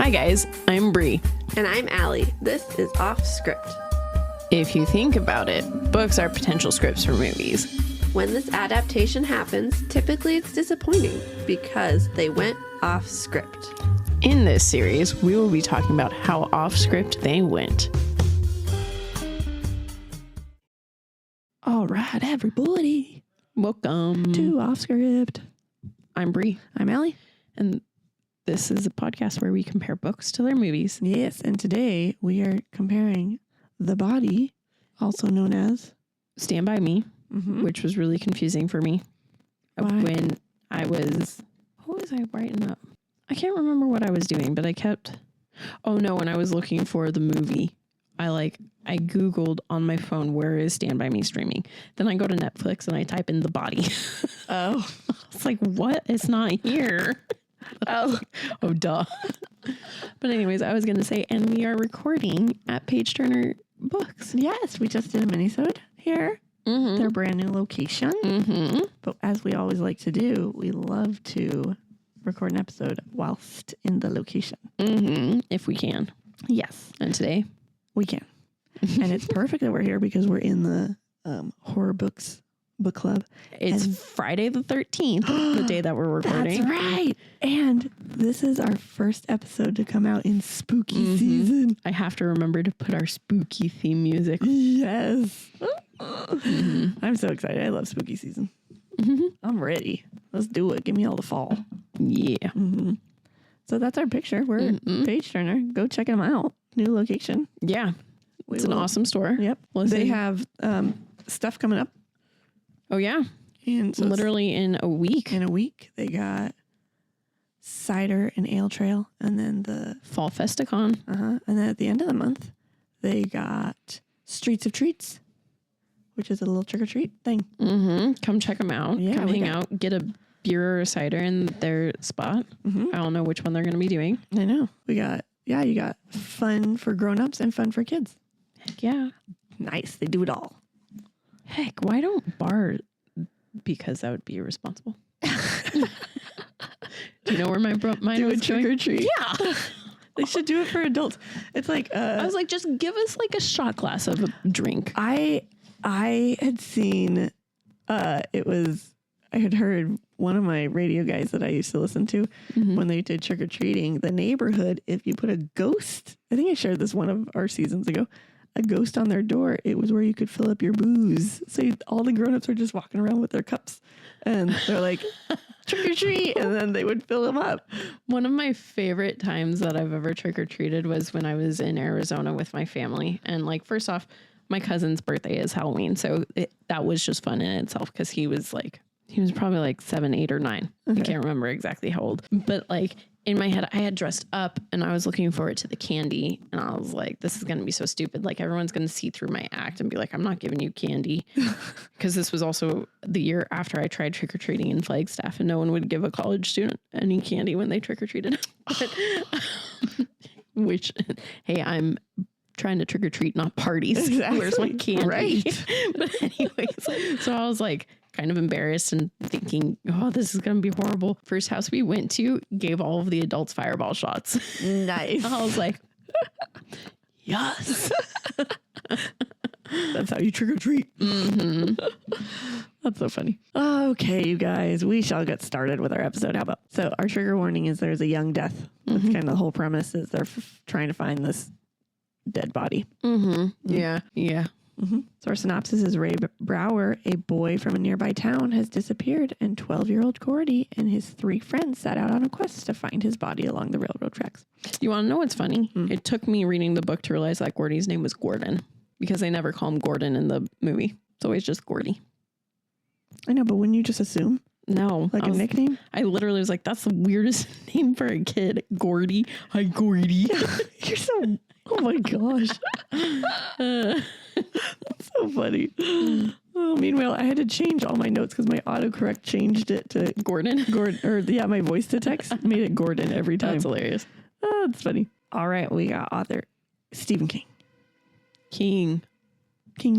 Hi guys, I'm Bri. And I'm Alli. This is Offscript. If you think about it, books are potential scripts for movies. When this adaptation happens, typically it's disappointing because they went off script. In this series, we will be talking about how off script they went. All right, everybody. Welcome To Offscript. I'm Bri, I'm Alli. and this is a podcast where we compare books to their movies. Yes, and today we are comparing The Body, also known as... Stand By Me, Mm-hmm. which was really confusing for me. Why? When I was... What was I writing up? I can't remember what I was doing, but I kept... Oh no, when I was looking for the movie, I Googled on my phone, where is Stand By Me streaming? Then I go to Netflix and I type in The Body. Oh. It's like, what? It's not here. Oh, duh. But anyways, I was going to say, and we are recording at Page Turner Books. Yes, we just did a minisode here. Mm-hmm. Their brand new location. Mm-hmm. But as we always like to do, we love to record an episode whilst in the location. Mm-hmm. If we can. Yes, And today, we can. And it's perfect that we're here because we're in the horror books book club. it's And- Friday the 13th, the day that we're recording. That's right. And this is our first episode to come out in spooky Mhm. season. I have to remember to put our spooky theme music. Yes. Mhm. I'm so excited. I love spooky season. Mhm. I'm ready. Let's do it. Give me all the fall. Yeah. Mm-hmm. So that's our picture. We're Mhm. Page Turner. Go check them out. New location. Yeah. We It's an will- awesome store. Yep. Let's They see. have stuff coming up. Oh, yeah. And so Literally in a week. in a week, they got cider and ale trail. And then Fall Festicon. and then at the end of the month, they got Streets of Treats, which is a little trick or treat thing. Mm-hmm. Come check them out. Yeah, Come we hang got- out. Get a beer or a cider in their spot. Mm-hmm. I don't know which one they're going to be doing. I know. You got fun for grown-ups and fun for kids. Heck yeah. Nice. They do it all. Heck, why don't bar? Because that would be irresponsible. Do you know where my mind Do a was trick going? or treat. Yeah. They should do it for adults. It's like I was like, just give us like a shot glass of a drink. I had seen I had heard one of my radio guys that I used to listen to Mhm. when they did trick or treating, the neighborhood, if you put a ghost, I think I shared this one of our seasons ago, a ghost on their door, it was where you could fill up your booze. So all the grown-ups were just walking around with their cups and they're like, trick or treat. And then they would fill them up. One of my favorite times that I've ever trick-or-treated was when I was in Arizona with my family. And like, first off, my cousin's birthday is Halloween. So that was just fun in itself because he was probably like 7, 8, or 9. Okay. I can't remember exactly how old. But like in my head, I had dressed up and I was looking forward to the candy. And I was like, this is going to be so stupid. Like everyone's going to see through my act and be like, I'm not giving you candy. Because this was also the year after I tried trick-or-treating in Flagstaff and no one would give a college student any candy when they trick-or-treated. Which, hey, I'm trying to trick-or-treat, not parties. Exactly. Where's my candy? Right. But anyways, so I was like kind of embarrassed and thinking, oh, this is going to be horrible. First house we went to gave all of the adults fireball shots. Nice. I was like, yes. That's how you trick or treat. Mm-hmm. That's so funny. Okay, you guys, we shall get started with our episode. How about? So our trigger warning is there's a young death. That's Mhm. kind of the whole premise is they're trying to find this dead body. Mm-hmm. Yeah. Yeah. So our synopsis is Ray Brower, a boy from a nearby town, has disappeared, and 12-year-old Gordie and his 3 friends set out on a quest to find his body along the railroad tracks. You want to know what's funny? Mm. It took me reading the book to realize that Gordie's name was Gordon because they never call him Gordon in the movie. It's always just Gordie. I know, but wouldn't you just assume No. like a nickname? I literally was like, that's the weirdest name for a kid. Gordie. Hi, Gordie. You're so. Oh my gosh, that's so funny. Oh, meanwhile, I had to change all my notes because my autocorrect changed it to Gordon. my voice to text made it Gordon every time. That's hilarious. Oh, that's funny. All right, we got author Stephen King. King.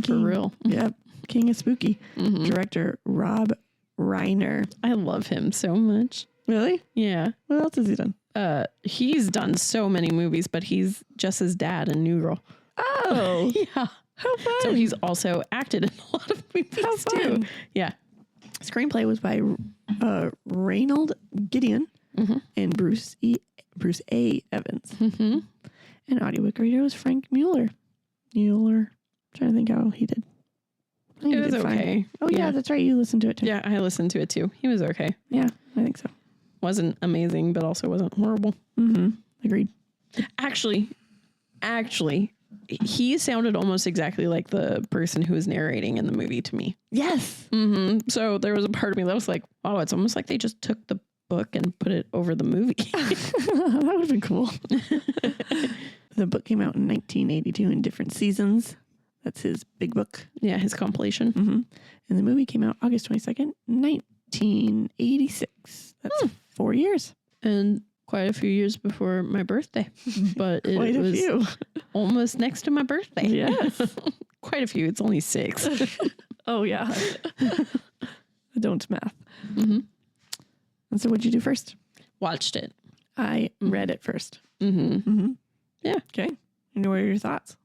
For real. Yep. King of Spooky. Mhm. Director Rob Reiner. I love him so much. Really? Yeah. What else has he done? He's done so many movies, but he's Jess's dad in New Girl. Oh, Yeah. how fun. So he's also acted in a lot of movies How too. fun. Yeah. Screenplay was by Reynold Gideon and Bruce A. Evans. Mm-hmm. And audiobook reader was Frank Mueller. Trying to think how he did. I think It he was did fine. okay. Oh yeah, that's right. You listened to it too. Yeah, I listened to it too. He was okay. Yeah, I think so. Wasn't amazing, but also wasn't horrible. Mm-hmm. Agreed. Actually, he sounded almost exactly like the person who was narrating in the movie to me. Yes. Mm-hmm. So there was a part of me that was like, oh, it's almost like they just took the book and put it over the movie. That would have been cool. The book came out in 1982 in different seasons. That's his big book. Yeah, his compilation. Mm-hmm. And the movie came out August 22nd, 1986. That's 4 years. And quite a few years before my birthday. But it Quite a was few. almost next to my birthday. Yes. Quite a few. It's only 6. Oh, yeah. I don't math. Mm-hmm. And so what'd you do first? Watched it. I read it first. Mm-hmm. Mm-hmm. Yeah. Okay. And what are your thoughts?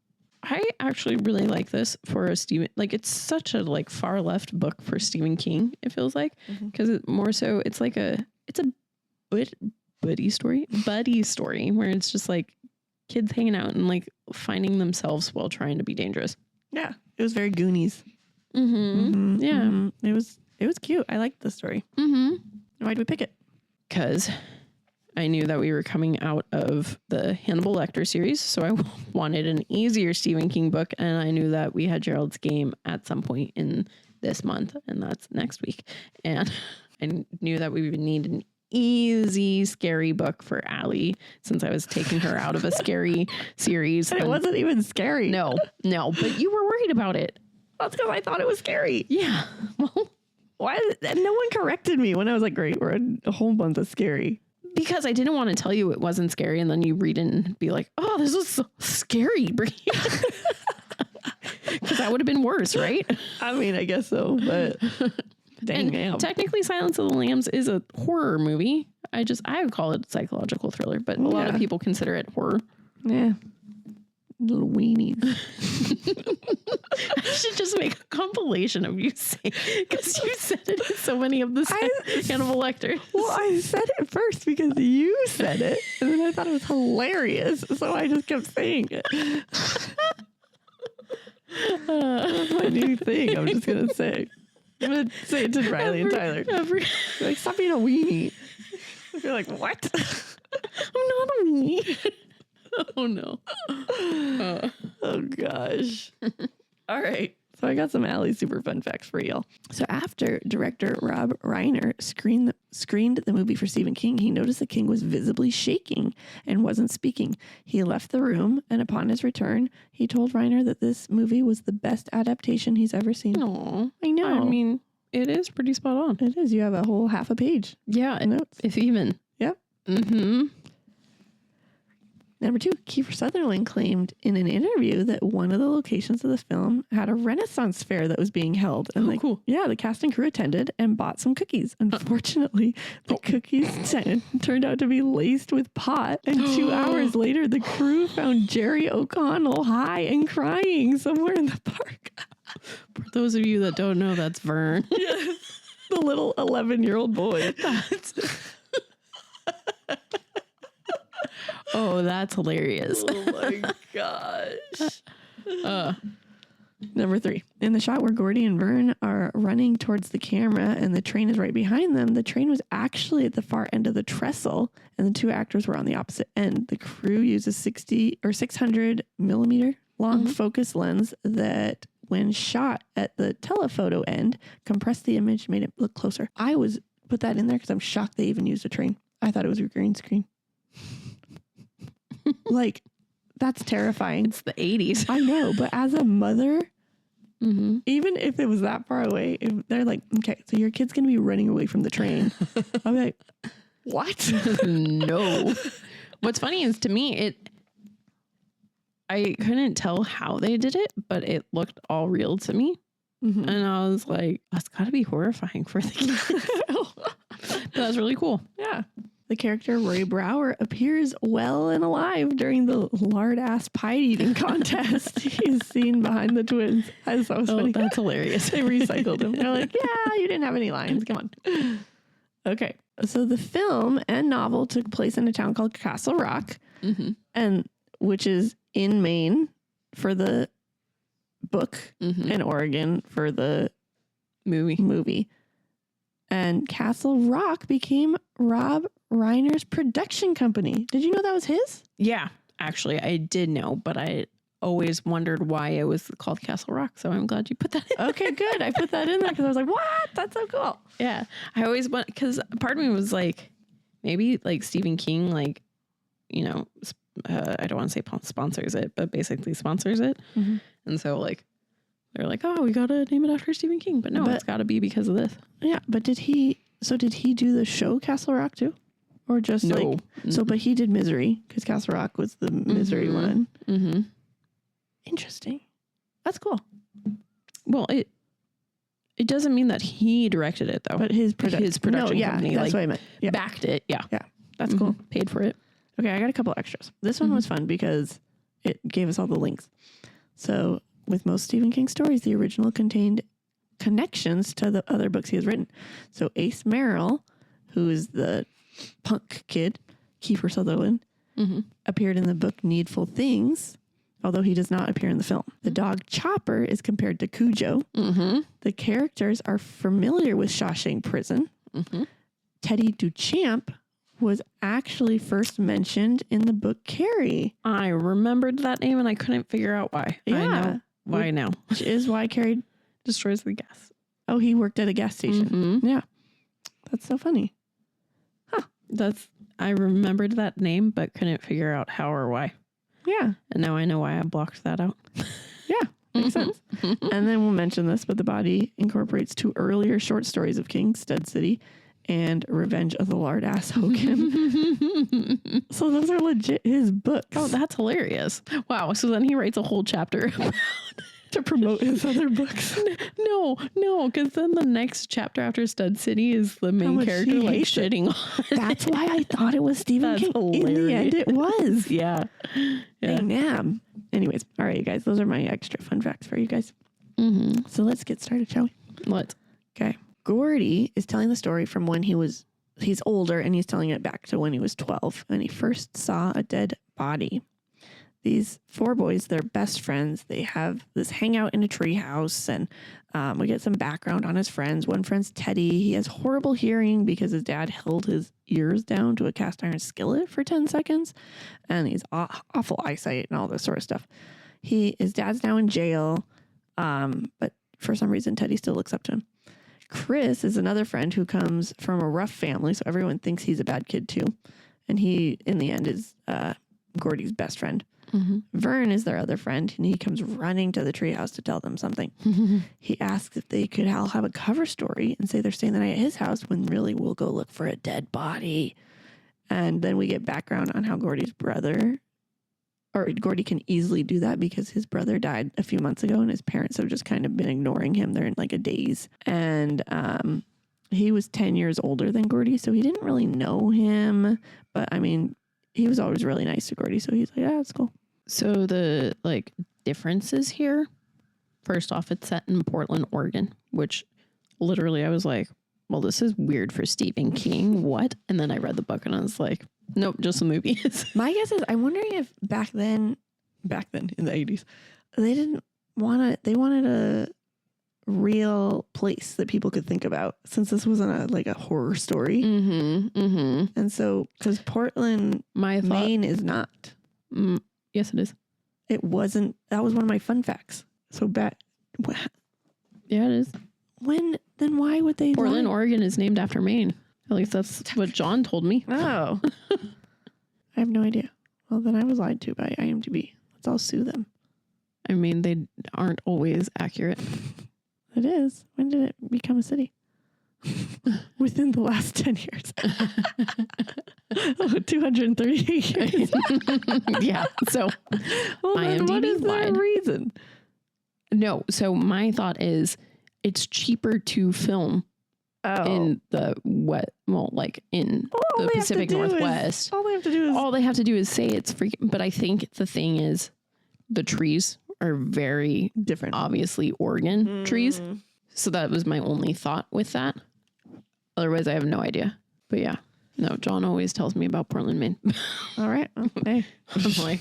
I actually really like this for a Stephen, like it's such a like far left book for Stephen King. It feels like, because it more so it's like it's a buddy story where it's just like kids hanging out and like finding themselves while trying to be dangerous. Yeah. It was very Goonies. Mm-hmm. Mm-hmm. Yeah. Mm-hmm. It was cute. I liked the story. Mm-hmm. Why'd we pick it? Because I knew that we were coming out of the Hannibal Lecter series, so I wanted an easier Stephen King book, and I knew that we had Gerald's Game at some point in this month, and that's next week. And I knew that we would need an easy, scary book for Allie, since I was taking her out of a scary series. It wasn't even scary. No, but you were worried about it. That's because I thought it was scary. Yeah. Well, Why? And no one corrected me when I was like, great, we're a whole bunch of scary. because I didn't want to tell you it wasn't scary, and then you read it and be like, oh, this was so scary, Bri. Because that would have been worse, right? I mean, I guess so, but dang, man. Technically, Silence of the Lambs is a horror movie. I would call it psychological thriller, but a lot of people consider it horror. Yeah. Little weenies. I should just make a compilation of you saying, because you said it in so many of the Hannibal Lecter. Well, I said it first because you said it, and then I thought it was hilarious, so I just kept saying it. That's my new thing. I'm just gonna say. I'm gonna say it to Riley and Tyler. Like, stop being a weenie. You're like, what? I'm not a weenie. Oh no. Oh gosh. All right. So I got some Allie super fun facts for y'all. So after director Rob Reiner screened the movie for Stephen King, he noticed that King was visibly shaking and wasn't speaking. He left the room, and upon his return, he told Reiner that this movie was the best adaptation he's ever seen. Aw. I know. I mean, it is pretty spot on. It is. You have a whole half a page. Yeah. Notes. If even. Yep. Mm-hmm. Number 2, Kiefer Sutherland claimed in an interview that one of the locations of the film had a Renaissance fair that was being held. And cool. Yeah, the cast and crew attended and bought some cookies. Unfortunately, the cookies turned out to be laced with pot. And 2 hours later, the crew found Jerry O'Connell high and crying somewhere in the park. For those of you that don't know, that's Vern. Yes. The little 11-year-old boy. Oh, that's hilarious. Oh my gosh. Number 3. In the shot where Gordie and Vern are running towards the camera and the train is right behind them, the train was actually at the far end of the trestle and the 2 actors were on the opposite end. The crew used a 600 millimeter long focus lens that, when shot at the telephoto end, compressed the image, made it look closer. I put that in there because I'm shocked they even used a train. I thought it was a green screen. Like, that's terrifying. It's the 80s. I know, but as a mother, Mm-hmm. even if it was that far away, if they're like, okay, so your kid's going to be running away from the train. I'll be like, what? No. What's funny is, to me, I couldn't tell how they did it, but it looked all real to me. Mm-hmm. And I was like, that's got to be horrifying for the kids. But that's really cool. Yeah. The character Roy Brower appears well and alive during the lard-ass pie eating contest. He's seen behind the twins. I thought that was funny. That's hilarious. They recycled him. They're like, yeah, you didn't have any lines. Come on. Okay. So the film and novel took place in a town called Castle Rock, and which is in Maine for the book and Oregon for the movie. And Castle Rock became Rob Reiner's production company. Did you know that was his? Yeah, actually, I did know, but I always wondered why it was called Castle Rock. So I'm glad you put that in. Okay, good. I put that in there because I was like, what? That's so cool. Yeah. I always want, because part of me was like, maybe like Stephen King, like, you know, I don't want to say sponsors it, but basically sponsors it. And so like, they're like, oh, we got to name it after Stephen King. But no, it's got to be because of this. Yeah. But did he do the show Castle Rock too? Or just like, so, but he did Misery because Castle Rock was the Misery one. Interesting. That's cool. Well, it doesn't mean that he directed it though. But his production company that's like, what I meant. Yeah. Backed it. Yeah. Yeah. That's cool. Paid for it. Okay. I got a couple extras. This one was fun because it gave us all the links. So with most Stephen King stories, the original contained connections to the other books he has written. So Ace Merrill, who is the punk kid, Kiefer Sutherland, appeared in the book Needful Things, although he does not appear in the film. The dog Chopper is compared to Cujo. The characters are familiar with Shawshank Prison. Teddy Duchamp was actually first mentioned in the book Carrie. I remembered that name and I couldn't figure out why. Yeah. I know why now. Which is why Carrie destroys the gas. Oh, he worked at a gas station. Yeah. That's so funny. I remembered that name, but couldn't figure out how or why. Yeah. And now I know why I blocked that out. Yeah. Makes sense. And then we'll mention this, but the body incorporates 2 earlier short stories of King, Stud City and Revenge of the Lard Ass Hogan. So those are legit his books. Oh, that's hilarious. Wow. So then he writes a whole chapter to promote his other books. No, because then the next chapter after Stud City is the main character like shitting on. That's why I thought it was Stephen King. Hilarious. In the end, it was. Yeah. Damn. Anyways, all right, you guys. Those are my extra fun facts for you guys. So let's get started, shall we? Let's. Okay. Gordie is telling the story from when he's older, and he's telling it back to when he was 12 and he first saw a dead body. These 4 boys, they're best friends. They have this hangout in a treehouse, and we get some background on his friends. One friend's Teddy. He has horrible hearing because his dad held his ears down to a cast iron skillet for 10 seconds, and he's awful eyesight and all this sort of stuff. His dad's now in jail, but for some reason, Teddy still looks up to him. Chris is another friend who comes from a rough family, so everyone thinks he's a bad kid too. And he, in the end, is Gordie's best friend. Vern is their other friend, and he comes running to the treehouse to tell them something. He asks if they could all have a cover story and say they're staying the night at his house when really we'll go look for a dead body. And then we get background on how Gordie can easily do that because his brother died a few months ago and his parents have just kind of been ignoring him. They're in like a daze. And he was 10 years older than Gordie, so he didn't really know him. But I mean, he was always really nice to Gordie, so he's like, yeah, that's cool. So the like differences here, first off, it's set in Portland, Oregon, which literally I was like, well, this is weird for Stephen King. What? And then I read the book and I was like, nope, just the movies. My guess is I'm wondering if back then in the 80s, they wanted a real place that people could think about, since this wasn't a horror story. And so, because Portland, Maine is not. Yes, it is. It wasn't. That was one of my fun facts. So Yeah, it is. Then why would they? Portland, Oregon is named after Maine. At least that's what John told me. Oh. I have no idea. Well, then I was lied to by IMDb. Let's all sue them. I mean, they aren't always accurate. It is. When did it become a city? Within the last 10 years. 238 years. Yeah. So, well, then what is the reason? No. So my thought is it's cheaper to film in the in the Pacific Northwest. All they have to do is All they have to do is say it's freaking. But I think the thing is, the trees are very different. obviously Oregon trees. So that was my only thought with that. Otherwise, I have no idea. But yeah, no, John always tells me about Portland, Maine. All right. Okay. I'm like,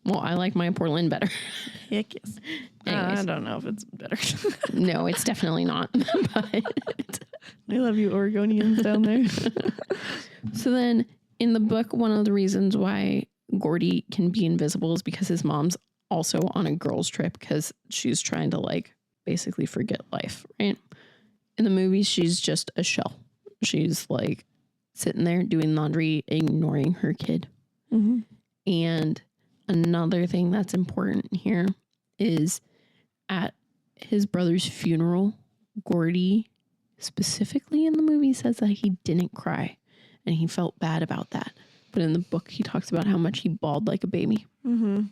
well, I like my Portland better. Heck yes. I don't know if it's better. No, it's definitely not. But I love you Oregonians down there. so then in the book, one of the reasons why Gordie can be invisible is because his mom's also on a girls' trip because she's trying to like basically forget life, right? In the movie, she's just a shell. She's like sitting there doing laundry, ignoring her kid. Mm-hmm. And another thing that's important here is at his brother's funeral, Gordie specifically in the movie says that he didn't cry and he felt bad about that. But in the book, he talks about how much he bawled like a baby. Mm-hmm.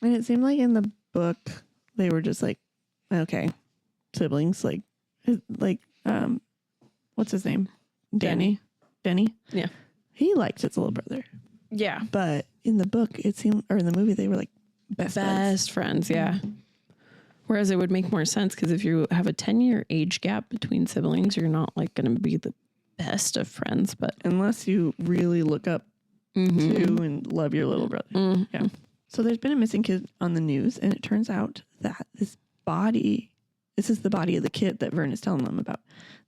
And it seemed like in the book, they were just like, okay, siblings, what's his name? Denny. Yeah. He liked his little brother. Yeah. But in the book, it seemed, or in the movie, they were like best friends. Yeah. Whereas it would make more sense because if you have a 10-year age gap between siblings, you're not like going to be the best of friends. But unless you really look up to and love your little brother. Mm-hmm. Yeah. So there's been a missing kid on the news, and it turns out that this is the body of the kid that Vern is telling them about.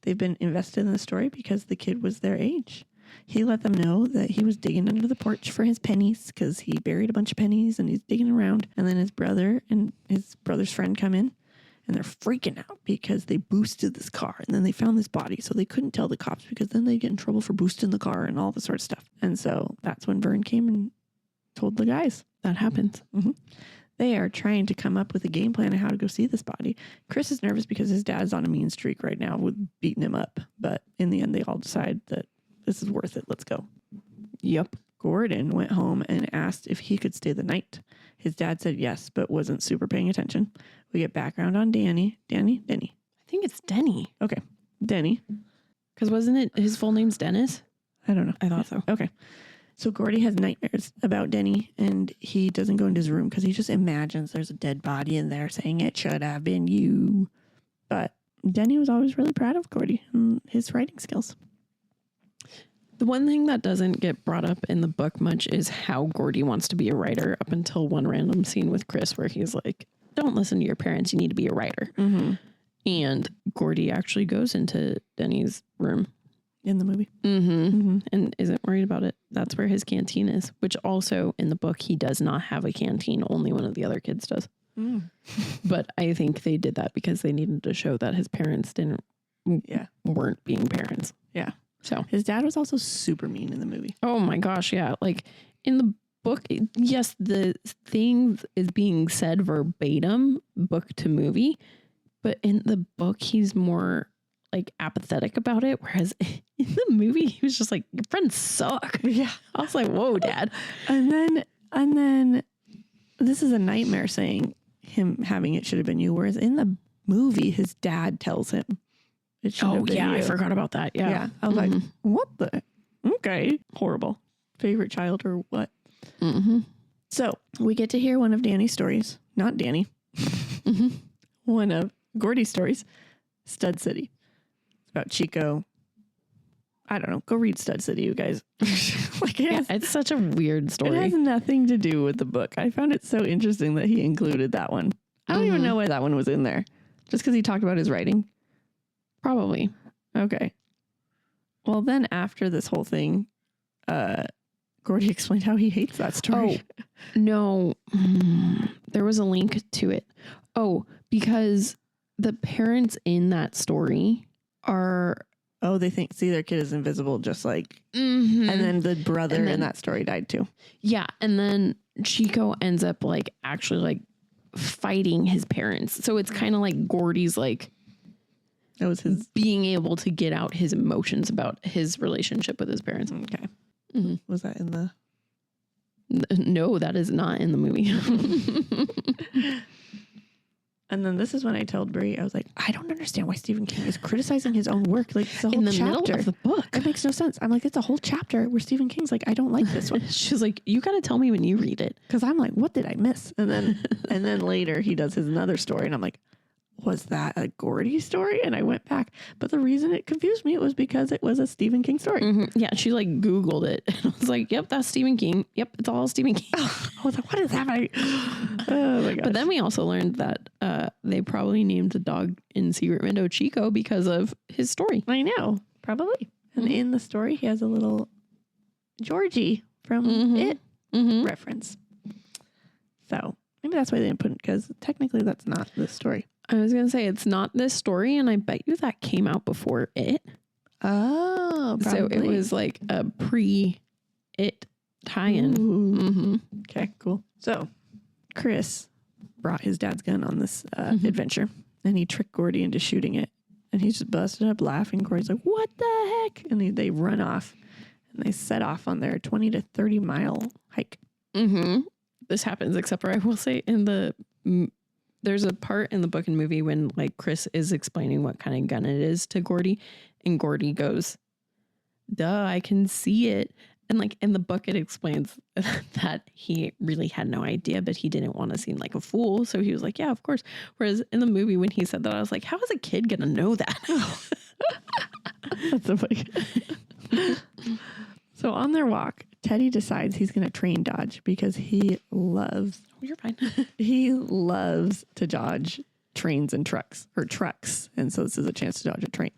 They've been invested in the story because the kid was their age. He let them know that he was digging under the porch for his pennies because he buried a bunch of pennies and he's digging around. And then his brother and his brother's friend come in and they're freaking out because they boosted this car and then they found this body. So they couldn't tell the cops because then they'd get in trouble for boosting the car and all this sort of stuff. And so that's when Vern came and told the guys. that happens. Mm-hmm. They are trying to come up with a game plan of how to go see this body. Chris is nervous because his dad's on a mean streak right now with beating him up. But in the end, they all decide that this is worth it. Let's go. Yep. Gordon went home and asked if he could stay the night. His dad said yes, but wasn't super paying attention. We get background on Denny. I think it's Denny. Okay. Denny. Because wasn't it his full name's Dennis? I don't know. I thought so. Okay. So Gordie has nightmares about Denny, and he doesn't go into his room because he just imagines there's a dead body in there saying it should have been you. But Denny was always really proud of Gordie and his writing skills. The one thing that doesn't get brought up in the book much is how Gordie wants to be a writer up until one random scene with Chris where he's like, don't listen to your parents. You need to be a writer. Mm-hmm. And Gordie actually goes into Denny's room. In the movie. Mm-hmm. Mm-hmm. And isn't worried about it. That's where his canteen is, which also in the book, he does not have a canteen. Only one of the other kids does. Mm. But I think they did that because they needed to show that his parents weren't being parents. Yeah. So his dad was also super mean in the movie. oh my gosh. Yeah. Like in the book, yes, the thing is being said verbatim, book to movie. But in the book, he's more like apathetic about it. Whereas in the movie, he was just like, your friends suck. Yeah. I was like, whoa, Dad. And then this is a nightmare saying him having it should have been you. Whereas in the movie, his dad tells him it should have been you. I forgot about that. Yeah. Yeah. I was like, what the? Okay. Horrible. Favorite child or what? Mm-hmm. So we get to hear one of Danny's stories. Not Danny. One of Gordie's stories. Stud City. It's about Chico. I don't know. Go read Stud City, you guys. It's such a weird story. It has nothing to do with the book. I found it so interesting that he included that one. I don't even know why that one was in there. Just because he talked about his writing? Probably. Okay. Well, then after this whole thing, Gordie explained how he hates that story. Oh, no. There was a link to it. Oh, because the parents in that story are... Oh, they see their kid is invisible, just like... Mm-hmm. And then the brother in that story died too. Yeah, and then Chico ends up like actually like fighting his parents. So it's kind of like Gordie's like... That was his... being able to get out his emotions about his relationship with his parents. Okay. Mm-hmm. Was that in the... No, that is not in the movie. And then this is when I told Bri, I was like, I don't understand why Stephen King is criticizing his own work. Like, it's a whole In the chapter. middle of the book. It makes no sense. I'm like, it's a whole chapter where Stephen King's like, I don't like this one. She's like, you got to tell me when you read it. Because I'm like, what did I miss? And then later he does his another story. And I'm like, was that a Gordie story? And I went back. But the reason it confused me, it was because it was a Stephen King story. Mm-hmm. Yeah, she like Googled it. And I was like, yep, that's Stephen King. Yep, it's all Stephen King. I was like, what is happening? Oh my gosh. But then we also learned that they probably named the dog in Secret Window Chico because of his story. I know, probably. And in the story, he has a little Georgie from It reference. So maybe that's why they didn't put it, because technically that's not the story. I was going to say it's not this story, and I bet you that came out before It. Oh, probably. So it was like a pre-It tie-in. Okay, cool. So Chris brought his dad's gun on this adventure, and he tricked Gordie into shooting it. And he's just busted up laughing. Gordie's like, what the heck? And they run off, and they set off on their 20 to 30 mile hike. This happens, except for I will say there's a part in the book and movie when like Chris is explaining what kind of gun it is to Gordie, and Gordie goes, duh, I can see it. And like in the book, it explains that he really had no idea, but he didn't want to seem like a fool. So he was like, yeah, of course. Whereas in the movie, when he said that, I was like, how is a kid going to know that? That's so funny. So on their walk, Teddy decides he's going to train dodge because he loves, You're fine. he loves to dodge trains and trucks. And so this is a chance to dodge a train.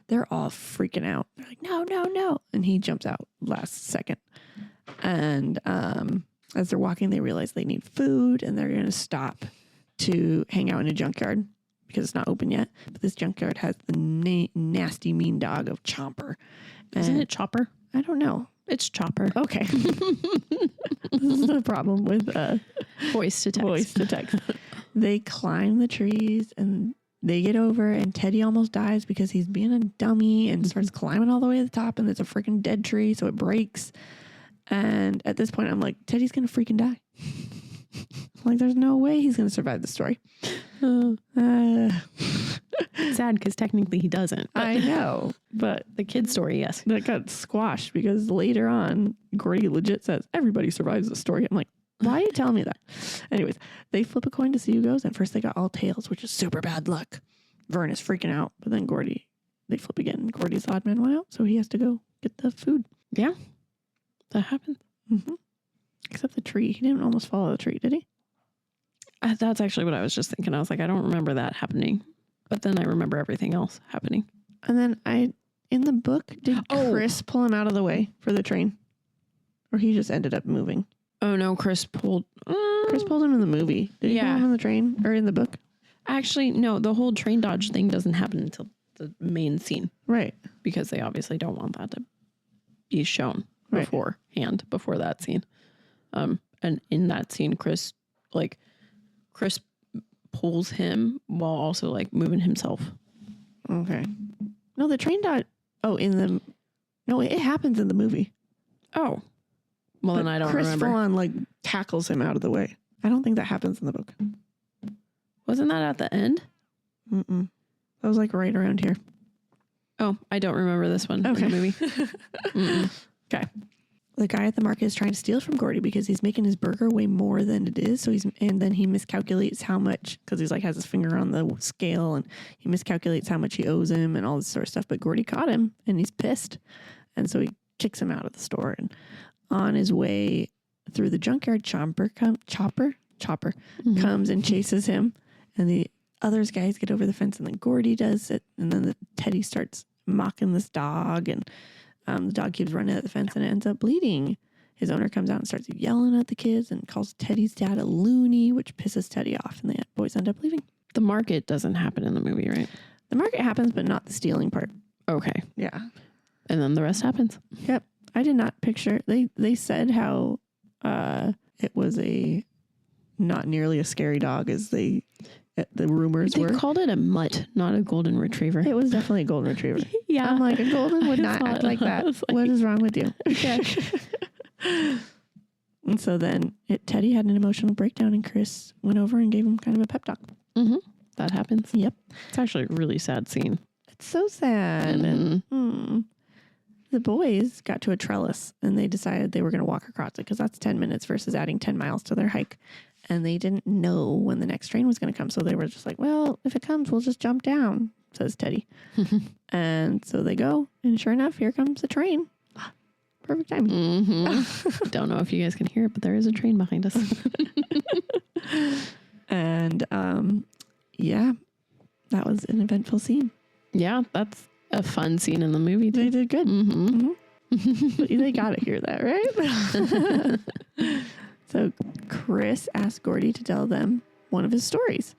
They're all freaking out. They're like, no, no, no. And he jumps out last second. And as they're walking, they realize they need food, and they're going to stop to hang out in a junkyard because it's not open yet. But this junkyard has the nasty, mean dog of Chomper. Isn't it Chopper? I don't know. It's Chopper. Okay. This is the problem with Voice to text. voice to text. They climb the trees, and they get over, and Teddy almost dies because he's being a dummy and starts climbing all the way to the top, and there's a freaking dead tree, so it breaks. And at this point, I'm like, Teddy's going to freaking die. Like, there's no way he's going to survive the story. Sad because technically he doesn't. But I know, but the kid story, yes. that got squashed because later on, Gordie legit says, everybody survives the story. I'm like, why are you telling me that? Anyways, they flip a coin to see who goes. And first they got all tails, which is super bad luck. Vern is freaking out. But then they flip again. Gordie's odd man went out, so he has to go get the food. Yeah, that happened. Except the tree. He didn't almost follow the tree, did he? That's actually what I was just thinking. I was like, I don't remember that happening. But then I remember everything else happening. And then in the book, did Chris pull him out of the way for the train? Or he just ended up moving? Oh, no, Chris pulled him in the movie. Did he pull him in the train or in the book? Actually, no, the whole train dodge thing doesn't happen until the main scene. Right. Because they obviously don't want that to be shown beforehand, before that scene. And in that scene, Chris pulls him while also like moving himself. Okay. No, the train dodge. No, it happens in the movie. Oh. Well, then I don't Chris remember. Chris full on like tackles him out of the way. I don't think that happens in the book. Wasn't that at the end? That was like right around here. Oh, I don't remember this one in the movie. Okay. The guy at the market is trying to steal from Gordie because he's making his burger weigh more than it is. And then he miscalculates how much, because he's like has his finger on the scale, and he miscalculates how much he owes him and all this sort of stuff. But Gordie caught him, and he's pissed. And so he kicks him out of the store. And on his way through the junkyard, Chopper comes and chases him. And the others guys get over the fence, and then Gordie does it. And then Teddy starts mocking this dog, and the dog keeps running at the fence, and it ends up bleeding. His owner comes out and starts yelling at the kids and calls Teddy's dad a loony, which pisses Teddy off, and the boys end up leaving. The market doesn't happen in the movie, right? The market happens, but not the stealing part. Okay. Yeah. And then the rest happens. Yep. I did not picture. They said how it was a not nearly a scary dog as the rumors were. They called it a mutt, not a golden retriever. It was definitely a golden retriever. Yeah. I'm like, a golden would not act like that. What is wrong with you? Okay. And so then Teddy had an emotional breakdown, and Chris went over and gave him kind of a pep talk. that happens. Yep. It's actually a really sad scene. It's so sad. Mhm. The boys got to a trellis and they decided they were going to walk across it because that's 10 minutes versus adding 10 miles to their hike. And they didn't know when the next train was going to come. So they were just like, well, if it comes, we'll just jump down, says Teddy. And so they go. And sure enough, here comes the train. Perfect timing. Mm-hmm. Don't know if you guys can hear it, but there is a train behind us. And yeah, that was an eventful scene. Yeah, that's a fun scene in the movie. They did good. Mm-hmm. But they got to hear that, right? So Chris asked Gordie to tell them one of his stories.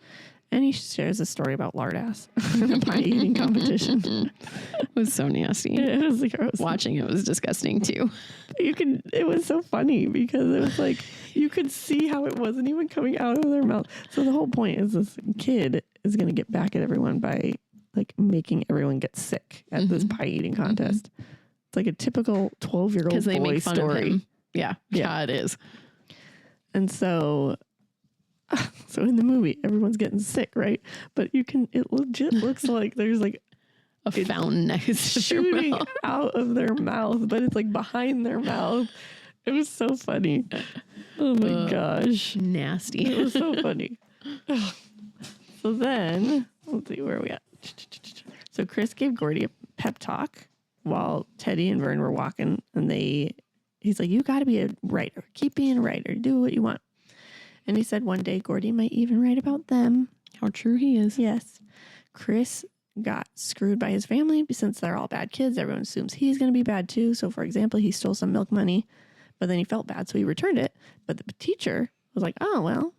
And he shares a story about lard ass in a pie eating competition. It was so nasty. It was gross. Watching it was disgusting too. It was so funny because it was like, you could see how it wasn't even coming out of their mouth. So the whole point is this kid is going to get back at everyone by like making everyone get sick at this pie eating contest. It's like a typical 12-year-old they boy make fun story. of him. Yeah, it is. And so in the movie, everyone's getting sick, right? But it legit looks like there's like A fountain next to their shooting mouth. out of their mouth, but it's like behind their mouth. It was so funny. Oh my gosh. Nasty. It was so funny. So then, let's see, where are we at? So Chris gave Gordie a pep talk while Teddy and Vern were walking, and he's like, you got to be a writer. Keep being a writer. Do what you want. And he said one day Gordie might even write about them. How true he is. Yes. Chris got screwed by his family since they're all bad kids. Everyone assumes he's going to be bad too. So, for example, he stole some milk money, but then he felt bad, so he returned it. But the teacher was like, oh, well,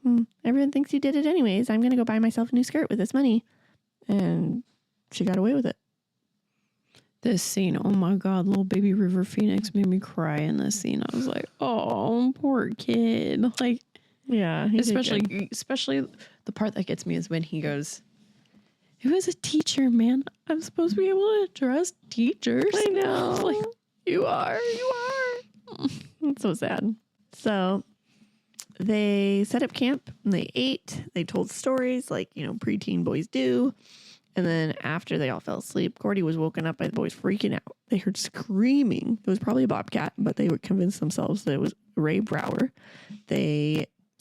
everyone thinks you did it anyways. I'm going to go buy myself a new skirt with this money. And she got away with it. This scene, oh my God, little baby River Phoenix made me cry in this scene. I was like, oh, poor kid. Like, yeah. Especially the part that gets me is when he goes, it was a teacher, man. I'm supposed to be able to trust teachers. I know. It's like, you are. It's so sad. So they set up camp and they ate. They told stories like, preteen boys do. And then after they all fell asleep, Gordie was woken up by the boys freaking out. They heard screaming. It was probably a bobcat, but they would convince themselves that it was Ray Brower.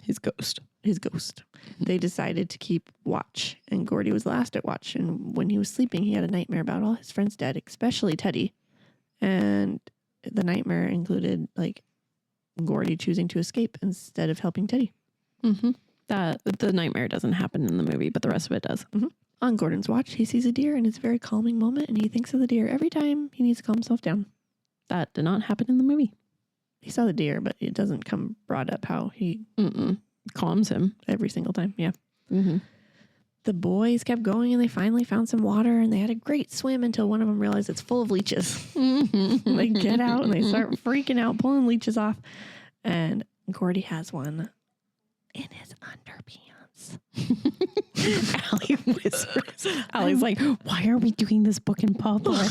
His ghost. They decided to keep watch, and Gordie was last at watch. And when he was sleeping, he had a nightmare about all his friends dead, especially Teddy. And the nightmare included like Gordie choosing to escape instead of helping Teddy. Mm-hmm. The nightmare doesn't happen in the movie, but the rest of it does. Mm-hmm. On Gordon's watch, he sees a deer, and it's a very calming moment, and he thinks of the deer every time he needs to calm himself down. That did not happen in the movie. He saw the deer, but it doesn't come brought up how he calms him every single time. Yeah. Mm-hmm. The boys kept going, and they finally found some water, and they had a great swim until one of them realized it's full of leeches. Mm-hmm. They get out, and they start freaking out, pulling leeches off, and Gordie has one in his underpants. Allie whispers. Allie's like, why are we doing this book in public?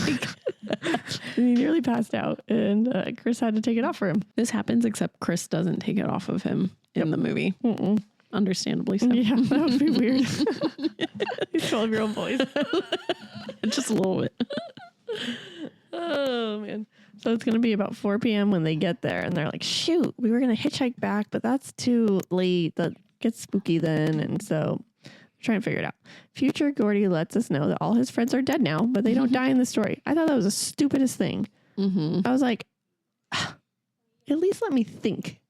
He nearly passed out, and Chris had to take it off for him. This happens, except Chris doesn't take it off of him in the movie. Mm-mm. Understandably so. Yeah, that would be weird. These 12-year-old boys. Just a little bit. Oh, man. So it's going to be about 4 p.m. when they get there, and they're like, shoot, we were going to hitchhike back, but that's too late. That gets spooky then, and so trying to figure it out. Future Gordie lets us know that all his friends are dead now, but they don't die in the story. I thought that was the stupidest thing. Mm-hmm. I was like, at least let me think.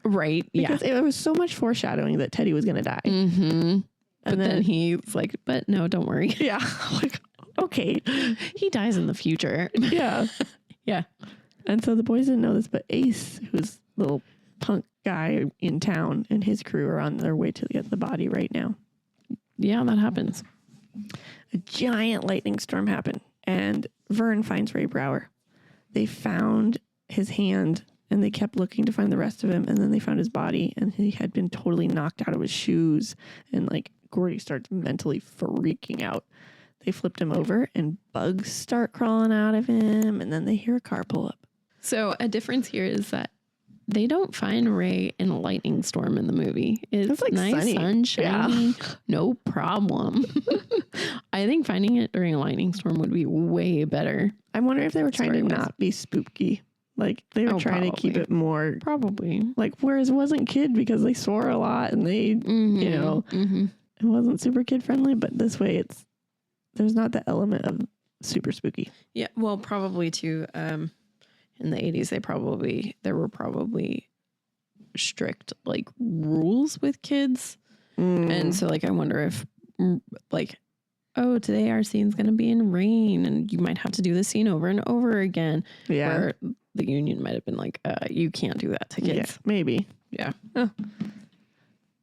Right. Because it was so much foreshadowing that Teddy was going to die. Mm-hmm. But then he's like, but no, don't worry. Yeah. Like, okay. He dies in the future. Yeah. Yeah. And so the boys didn't know this, but Ace, who's the little punk guy in town, and his crew are on their way to get the body right now. Yeah, that happens. A giant lightning storm happened, and Vern finds Ray Brower. They found his hand, and they kept looking to find the rest of him, and then they found his body, and he had been totally knocked out of his shoes, and like Gordie starts mentally freaking out. They flipped him over, and bugs start crawling out of him, and then they hear a car pull up. So a difference here is that They don't find Ray in a lightning storm in the movie. It's like nice, sunny. sunshiny, no problem. I think finding it during a lightning storm would be way better. I wonder if they were trying to Story-wise. not be spooky. Like they were trying to keep probably. it more Probably. like, whereas it wasn't kid because they swore a lot and they, you know, it wasn't super kid friendly, but this way there's not the element of super spooky. Yeah, well, probably too. In the 80s, there were probably strict like rules with kids, and so like I wonder if like, oh, today our scene's gonna be in rain, and you might have to do the scene over and over again. Yeah, Where the union might have been like, you can't do that to kids. yeah, maybe. Yeah.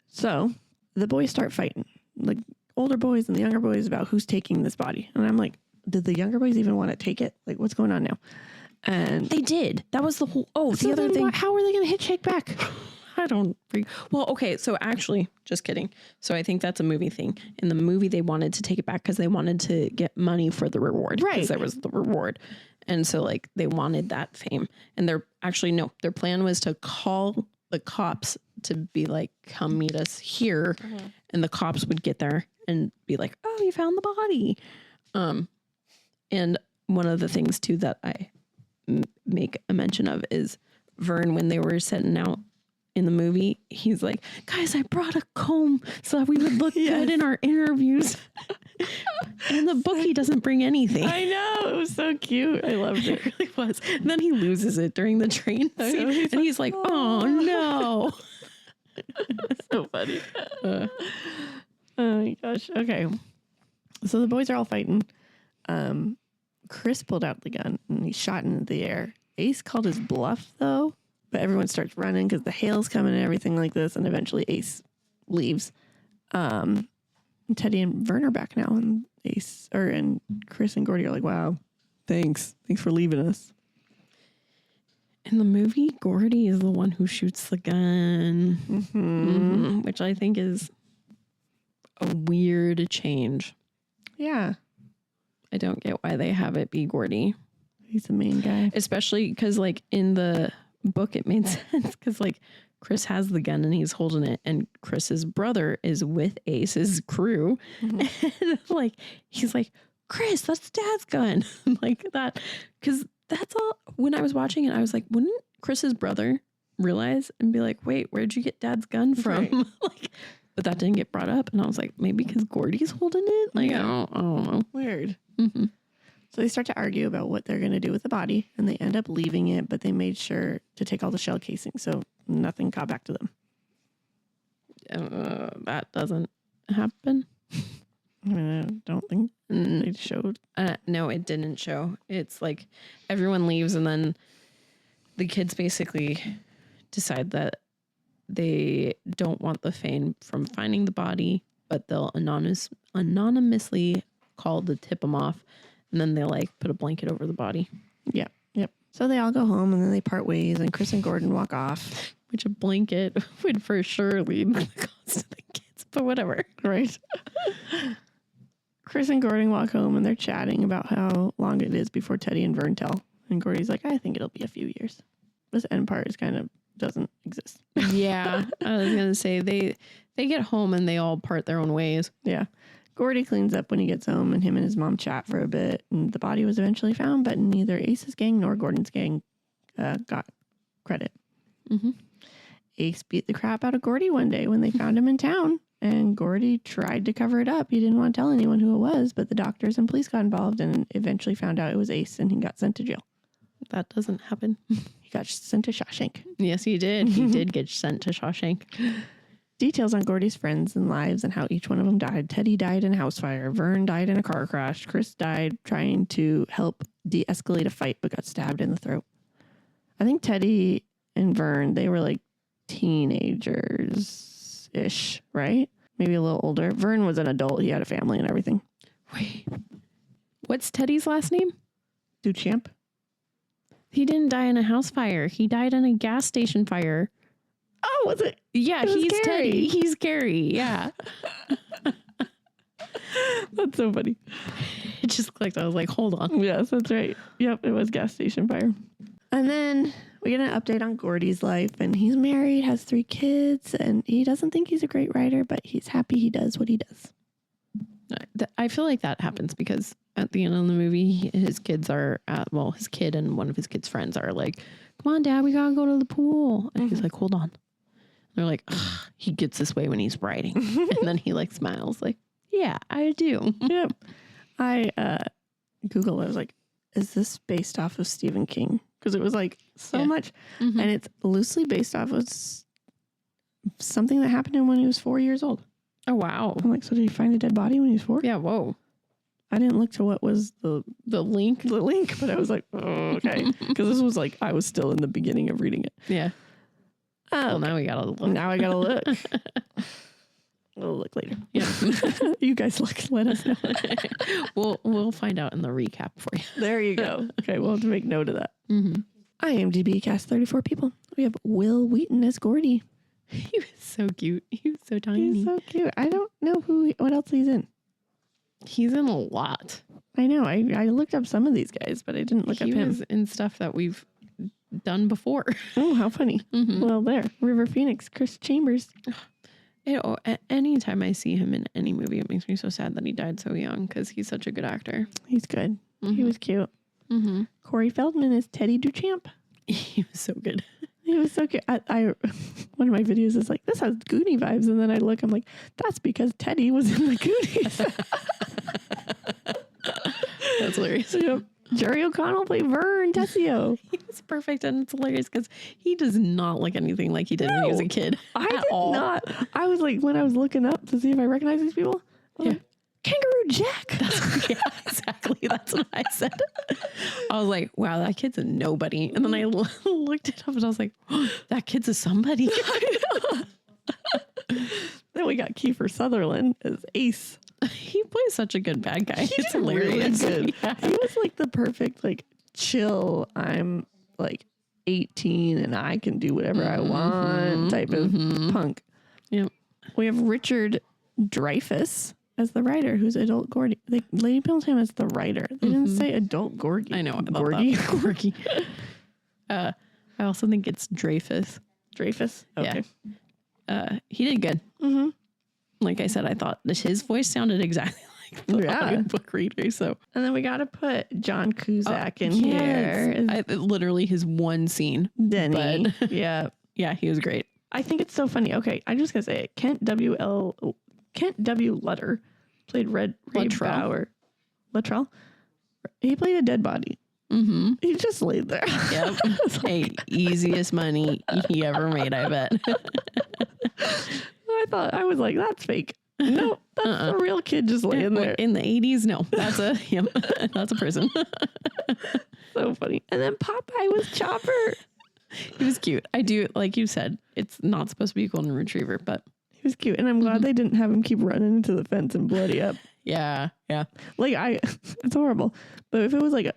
So the boys start fighting, like older boys and the younger boys, about who's taking this body, and I'm like, did the younger boys even want to take it? Like, what's going on now? And They did. That was the whole. Oh, so the other then thing. how are they going to hitchhike back? I don't. Well, okay. So actually, just kidding. So I think that's a movie thing. In the movie, they wanted to take it back because they wanted to get money for the reward. Right. Because there was the reward, and so like they wanted that fame. And their plan was to call the cops to be like, come meet us here, and the cops would get there and be like, oh, you found the body. And one of the things too that I make a mention of is Vern, when they were setting out in the movie, he's like, guys, I brought a comb so that we would look good in our interviews. And the book, he doesn't bring anything. I know, it was so cute. I loved it. It really was. And then he loses it during the train scene, and he's like, oh no. So funny. Oh my gosh. Okay. So the boys are all fighting. Chris pulled out the gun and he shot into the air. Ace called his bluff though, but everyone starts running because the hail's coming and everything like this. And eventually Ace leaves. Teddy and Vern are back now, and and Chris and Gordie are like, wow, thanks for leaving us. In the movie, Gordie is the one who shoots the gun, which I think is a weird change. Yeah. I don't get why they have it be Gordie. He's the main guy. Especially because, like, in the book, it made sense because, like, Chris has the gun and he's holding it, and Chris's brother is with Ace's crew. And, like, he's like, Chris, that's Dad's gun. Like that. Because that's all. When I was watching it, I was like, wouldn't Chris's brother realize and be like, wait, where'd you get Dad's gun from? Right. Like, but that didn't get brought up. And I was like, maybe because Gordie's holding it? Like, Yeah. I don't know. Weird. So they start to argue about what they're going to do with the body, and they end up leaving it, but they made sure to take all the shell casing, so nothing got back to them. That doesn't happen. I mean, I don't think they showed. No, it didn't show. It's like everyone leaves, and then the kids basically decide that they don't want the fame from finding the body, but they'll anonymously call to tip them off, and then they like put a blanket over the body. Yep. So they all go home, and then they part ways, and Chris and Gordon walk off. Which a blanket would for sure lead the cost of the kids, but whatever. Right. Chris and Gordon walk home, and they're chatting about how long it is before Teddy and Vern tell. And Gordie's like, I think it'll be a few years. This end part is kind of doesn't exist. Yeah, I was gonna say they get home and they all part their own ways. Yeah. Gordie cleans up when he gets home, and him and his mom chat for a bit. And the body was eventually found, but neither Ace's gang nor Gordon's gang got credit. Ace beat the crap out of Gordie one day when they found him in town, and Gordie tried to cover it up. He didn't want to tell anyone who it was, but the doctors and police got involved and eventually found out it was Ace, and he got sent to jail. That doesn't happen. He got sent to Shawshank. Yes, he did. He did get sent to Shawshank. Details on Gordie's friends and lives and how each one of them died. Teddy died in a house fire. Vern died in a car crash. Chris died trying to help de-escalate a fight but got stabbed in the throat. I think Teddy and Vern, they were like teenagers-ish, right? Maybe a little older. Vern was an adult. He had a family and everything. Wait, what's Teddy's last name? Duchamp? He didn't die in a house fire. He died in a gas station fire. Oh, was it? Yeah, It was he's Gary. Teddy. He's Gary. Yeah. That's so funny. It just clicked. I was like, hold on. Yes, that's right. Yep, it was gas station fire. And then we get an update on Gordie's life, and he's married, has 3 kids, and he doesn't think he's a great writer, but he's happy he does what he does. I feel like that happens because at the end of the movie, his kids are his kid and one of his kids' friends are like, "Come on, Dad, we gotta go to the pool." And he's like, "Hold on." They're like, "Ugh, he gets this way when he's writing," and then he like smiles, like, "Yeah, I do." Yep. I Googled. I was like, "Is this based off of Stephen King?" Because it was like so much, and it's loosely based off of something that happened to him when he was 4 years old. Oh wow! I'm like, so did he find a dead body when he was 4? Yeah. Whoa. I didn't look to what was the link, but I was like, oh, okay, because this was like I was still in the beginning of reading it. Yeah. Well, now we gotta look. Now I gotta look. We'll look later. Yeah. You guys look. Let us know. We'll find out in the recap for you. There you go. Okay, we'll have to make note of that. Mm-hmm. IMDb cast 34 people. We have Will Wheaton as Gordie. He was so cute. He was so tiny. He's so cute. I don't know what else he's in. He's in a lot. I know. I looked up some of these guys, but I didn't look up him. He was in stuff that we've done before. Oh, how funny. Mm-hmm. Well, there. River Phoenix, Chris Chambers. Anytime I see him in any movie, it makes me so sad that he died so young because he's such a good actor. He's good. Mm-hmm. He was cute. Mm-hmm. Corey Feldman is Teddy Duchamp. He was so good. He was so cute. I one of my videos is like, this has Goonie vibes. And then I look, I'm like, that's because Teddy was in the Goonies. That's hilarious. Yep. Jerry O'Connell played Vern Tessio. He was perfect, and it's hilarious because he does not look anything like he did when he was a kid. I did not. I was like, when I was looking up to see if I recognize these people, like, Kangaroo Jack. Yeah, exactly. That's what I said. I was like, wow, that kid's a nobody. And then I looked it up and I was like, oh, that kid's a somebody. Then we got Kiefer Sutherland as Ace. He plays such a good bad guy. He's It's hilarious. Really good. Yeah. He was like the perfect, like, chill, I'm like 18 and I can do whatever I want type of punk. Yep. We have Richard Dreyfuss as the writer, who's adult Gordie. They labeled him as the writer. They didn't say adult Gordie. I know. Gordie. Gordie. I also think it's Dreyfuss. Dreyfuss? Okay. Yeah. He did good. Mm-hmm. Like I said, I thought his voice sounded exactly like the book reader. So, and then we got to put John Cusack in here. Literally his one scene. Denny. But, yeah. Yeah, he was great. I think it's so funny. Okay, I'm just going to say it. Kent W. Lutter played Ray Bauer. Luttrell? He played a dead body. Mm-hmm. He just laid there. Yep. Hey, easiest money he ever made, I bet. I was like, that's fake. No, that's a real kid just laying there. In the 80s, no. That's a person. So funny. And then Popeye was Chopper. He was cute. I do, like you said, it's not supposed to be a golden retriever, but he was cute. And I'm glad they didn't have him keep running into the fence and bloody up. Yeah. Like it's horrible. But if it was like a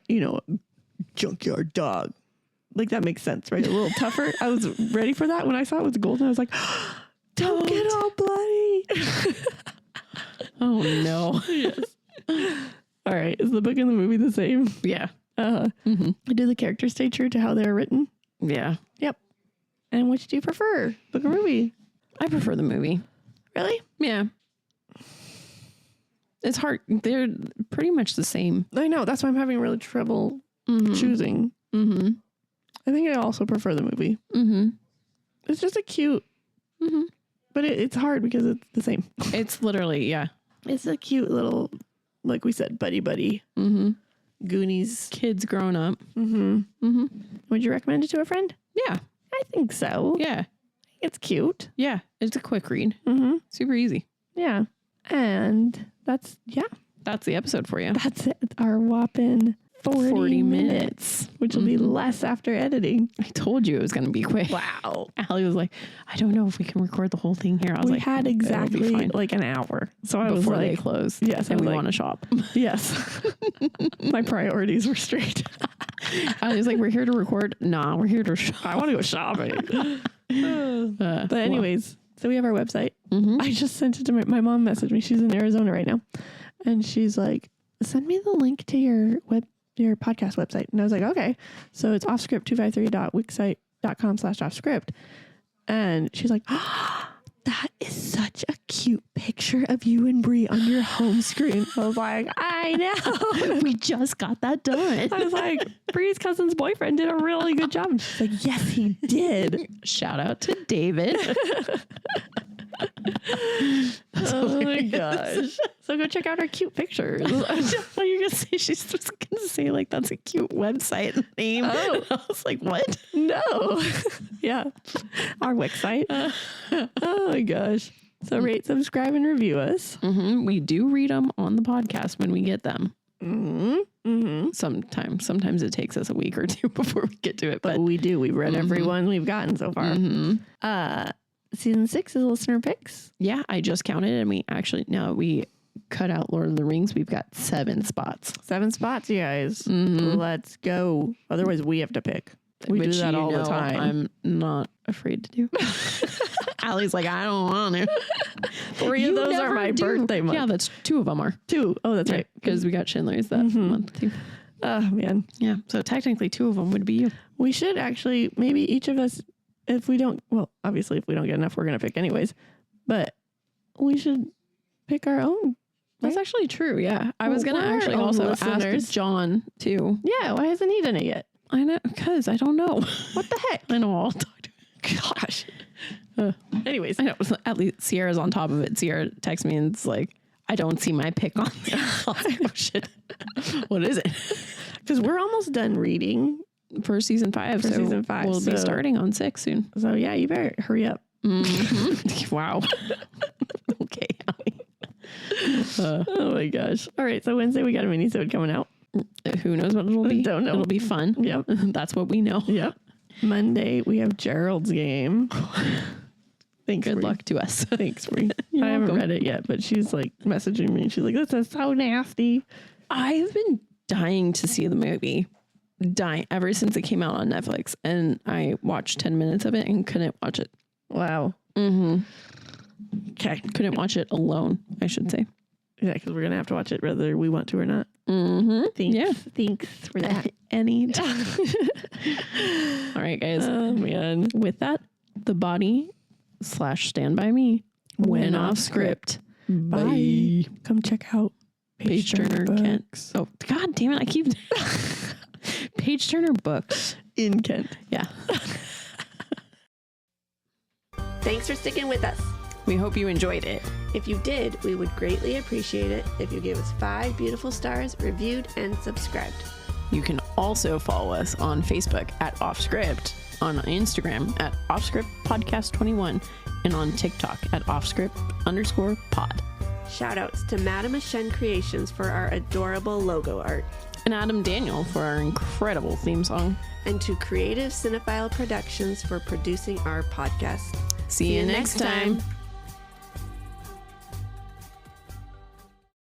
junkyard dog, like that makes sense, right? A little tougher. I was ready for that. When I saw it was golden, I was like, don't get all bloody. Oh no. Yes. All right. Is the book and the movie the same? Yeah. Do the characters stay true to how they're written? Yeah. Yep. And which do you prefer? Book or movie? I prefer the movie. Really? Yeah. It's hard. They're pretty much the same. I know. That's why I'm having really trouble choosing. Mm-hmm. I think I also prefer the movie. Mm-hmm. It's just a cute. Mm-hmm. But it's hard because it's the same. It's literally, yeah. It's a cute little, like we said, buddy. Mm-hmm. Goonies. Kids grown up. Mm-hmm. Mm-hmm. Would you recommend it to a friend? Yeah. I think so. Yeah. It's cute. Yeah. It's a quick read. Mm-hmm. Super easy. Yeah. And that's the episode for you. That's it. Our whopping 40 minutes, which will be less after editing. I told you it was going to be quick. Wow. Allie was like, I don't know if we can record the whole thing here. I was we had exactly fine. like an hour. So I Before was like, they close. Yes. And we want to shop. Yes. My priorities were straight. I was like, we're here to record. Nah, we're here to shop. I want to go shopping. But anyways, so we have our website. Mm-hmm. I just sent it to my mom messaged me. She's in Arizona right now. And she's like, send me the link to your your podcast website. And I was like, okay. So it's offscript253.wixsite.com/offscript. And she's like, oh, that is such a cute picture of you and Bri on your home screen. I was like, I know. We just got that done. I was like, Bri's cousin's boyfriend did a really good job. And she's like, yes, he did. Shout out to David. Oh my gosh. So go check out our cute pictures. I thought you were going to say, she's just going to say, like, that's a cute website name. Oh. I was like, what? No. Yeah. Our Wix site. Oh my gosh. So rate, subscribe, and review us. Mm-hmm. We do read them on the podcast when we get them. Mm-hmm. Mm-hmm. Sometimes it takes us a week or two before we get to it. But we do. We've read every one we've gotten so far. Mm-hmm. Season 6 is listener picks. Yeah, I just counted and we cut out Lord of the Rings. We've got 7 spots. 7 spots, you guys. Mm-hmm. Let's go. Otherwise, we have to pick. We do that all the time. I'm not afraid to do. Allie's like, I don't want to. 3 of those are my birthday month. Yeah, that's 2 of them are. 2. Oh, that's right. Because we got Schindler's that month too. Oh, man. Yeah, so technically 2 of them would be you. We should actually, maybe each of us, if we don't, well, obviously, if we don't get enough, we're going to pick anyways. But we should pick our own. That's right? actually true, yeah. I was going to We're actually our own also listeners. ask John too. Yeah, why hasn't he done it yet? I know, because I don't know. What the heck? I know, I'll talk to him. Gosh. Anyways. I know, at least Sierra's on top of it. Sierra texts me and it's like, I don't see my pick on there. I was like, oh shit. What is it? Because we're almost done reading. For season 5. For season 5, We'll be so- starting on 6 soon. So yeah, you better hurry up. Mm-hmm. Wow. Okay. Oh my gosh. All right. So Wednesday we got a mini-sode coming out. Who knows what it'll be? Don't know. It'll be fun. Yep. That's what we know. Yep. Monday we have Gerald's game. Thanks. Good Bri. luck to us. Thanks, Bri. You're I haven't welcome. read it yet, but she's like messaging me. She's like, "This is so nasty." I've been dying to see the movie. Dying ever since it came out on Netflix, and I watched 10 minutes of it and couldn't watch it. Wow. Mm-hmm. Okay. Couldn't watch it alone, I should say. Yeah, because we're gonna have to watch it whether we want to or not. Mm-hmm. Thanks. Yeah. Thanks for that. Any time. All right, guys. Oh man. With that, the body / Stand By Me went off script. Bye. Come check out Page Turner Kent. Oh, God damn it. I keep... Page Turner books. in Kent. Yeah. Thanks for sticking with us. We hope you enjoyed it. If you did, we would greatly appreciate it if you gave us 5 beautiful stars, reviewed, and subscribed. You can also follow us on Facebook at Offscript, on Instagram at Offscript Podcast 21, and on TikTok at Offscript_pod. Shoutouts to Madame Ashen Creations for our adorable logo art, And Adam Daniel for our incredible theme song. and to Creative Cinephile Productions for producing our podcast. See you next time.